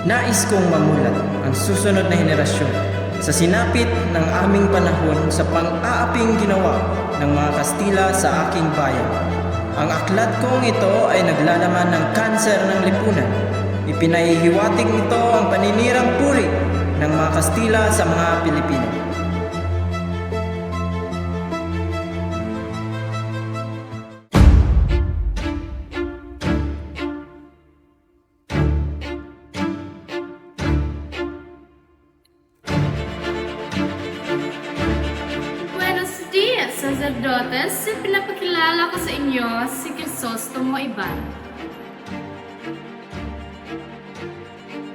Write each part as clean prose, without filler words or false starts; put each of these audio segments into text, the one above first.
Nais kong mamulat ang susunod na henerasyon sa sinapit ng aming panahon sa pang-aaping ginawa ng mga Kastila sa aking bayan. Ang aklat kong ito ay naglalaman ng kanser ng lipunan. Ipinahihiwatig nito ang paninirang puri ng mga Kastila sa mga Pilipino. Buenos dias, sacerdotes. Pinapakilala ko sa inyo si Crisostomo Ibarra.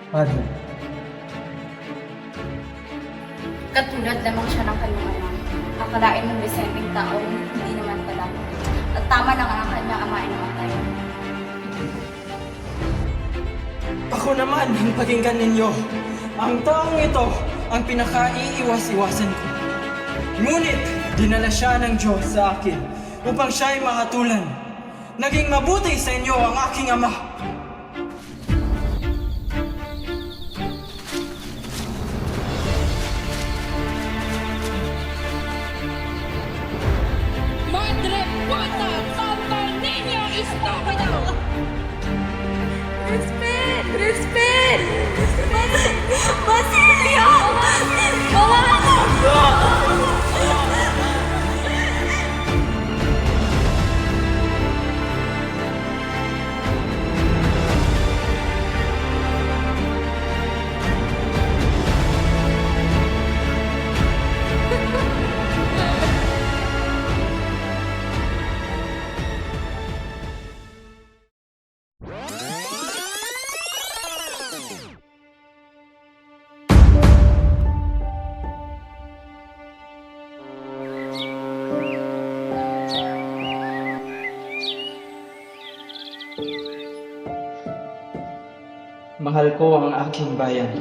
Padre, Katulad lamang siya ng kanyang anak. Akalain ng Vicenteng taong hindi naman pala. At tama na nga ang kanyang ama ay namatay. ako naman ang pakinggan ninyo. Ang taong ito ang pinaka-iiwas-iwasan ko. Ngunit dinala siya ng Diyos sa akin upang siya ay makatulan. Naging mabuti sa inyo ang aking ama. Madre puta, Santa Niña estúpido! Respect! Respect! Basilio! Mama! Mahal ko ang aking bayan.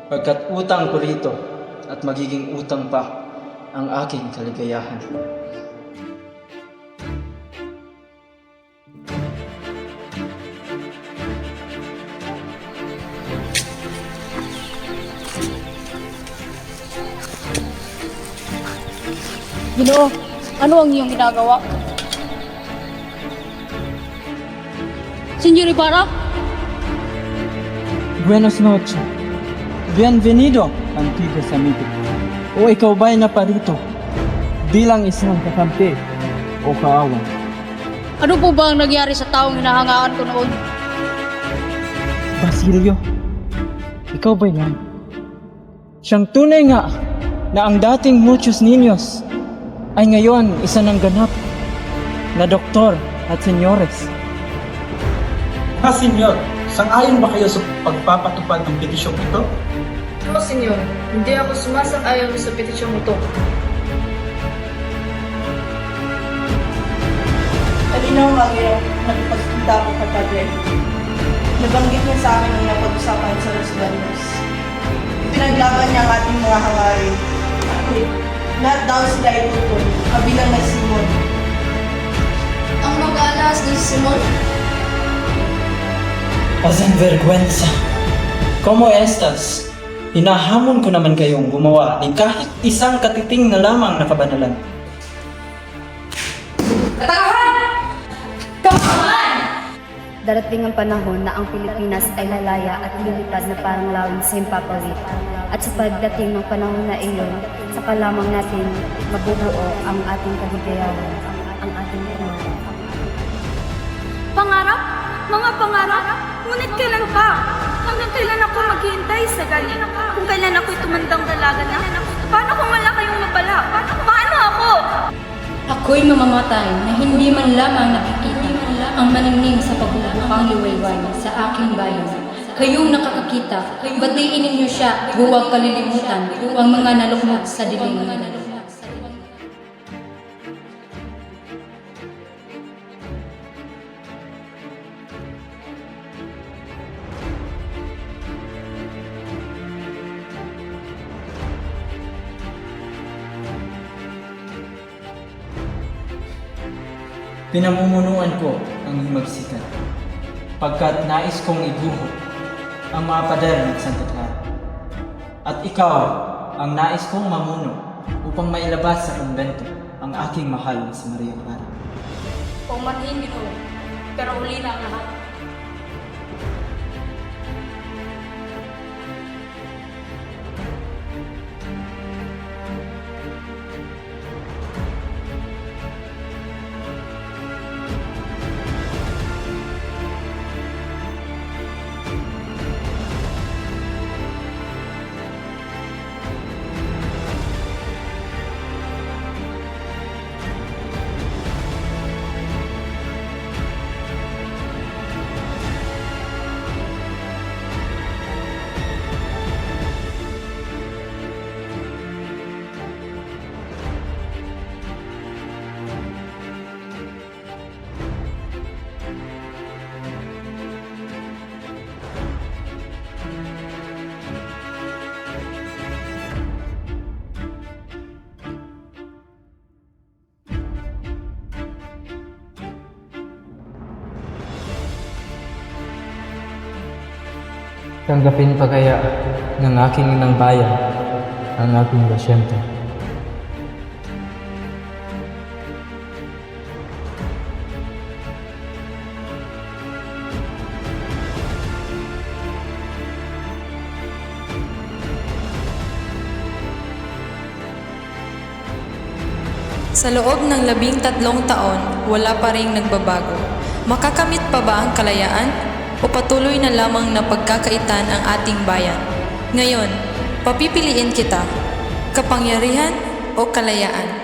Pagkat utang ko rito at magiging utang pa ang aking kaligayahan. Ginoo, ano ang iyong ginagawa? Senyor Ibarra? Buenos noches. Bienvenido, antiguos amigos. O ikaw ba'y naparito bilang isang kakampi o kaawan? Ano po ba ang nangyari sa taong hinahangaan ko noon? Basilio, ikaw ba yan? Siyang tunay nga na ang dating muchos niños ay ngayon isa ng ganap na doktor at senyores. Senyor, sang-ayon ba kayo sa pagpapatupad ng petisyong ito? No, senyor. Hindi ako sumasang-ayon sa petisyong ito. Kalinaw ang iyong nakipagkita ko kay Padre. Nabanggit niya sa akin ang napag-usapan sa Los Baños. Pinaglaban niya ang ating mga hangarin. Lahat daw sila ay tutol, kabilang na si Simon. Ang mag-aalas ni Simon. Pasenvergüenza. ¿Cómo estas? Hinahamon ko naman kayong gumawa ni kahit isang katiting na lamang na kabanalan. Darating ang panahon na ang Pilipinas ay lalaya at lilipad na parang lawin sa himpapawid. At sa pagdating ng panahon na iyon, saka lamang natin mabubuo ang ating kaligayahan, ang ating pangarap. Pangarap? Mga pangarap? Ngunit kailan pa? Hanggang kailan ako maghihintay sa galing? Kung kailan ako'y tumandang dalaga na? Paano kung wala kayong mabala? Paano ako? Ako'y mamamatay na hindi man lamang nakikita ang maningning sa pagbubukang liwayway sa aking bayan. Kayong nakakakita, batiin ninyo siya, huwag kalilimutan ang mga nalukmok sa dilim. Pinamumunuan ko ang himagsikan, pagkat nais kong iguho ang mga pader ng Santa Clara. At ikaw ang nais kong mamuno upang mailabas sa kumbento ang aking mahal na si Maria Clara. Pumanhin ito, pero uli na ang lahat. Tanggapin pa kaya ng aking inang bayan ang aking pasyente. Sa loob ng 13 taon, wala pa ring nagbabago. Makakamit pa ba ang kalayaan? O patuloy na lamang na pagkakaitan ang ating bayan? Ngayon, papipiliin kita, kapangyarihan o kalayaan?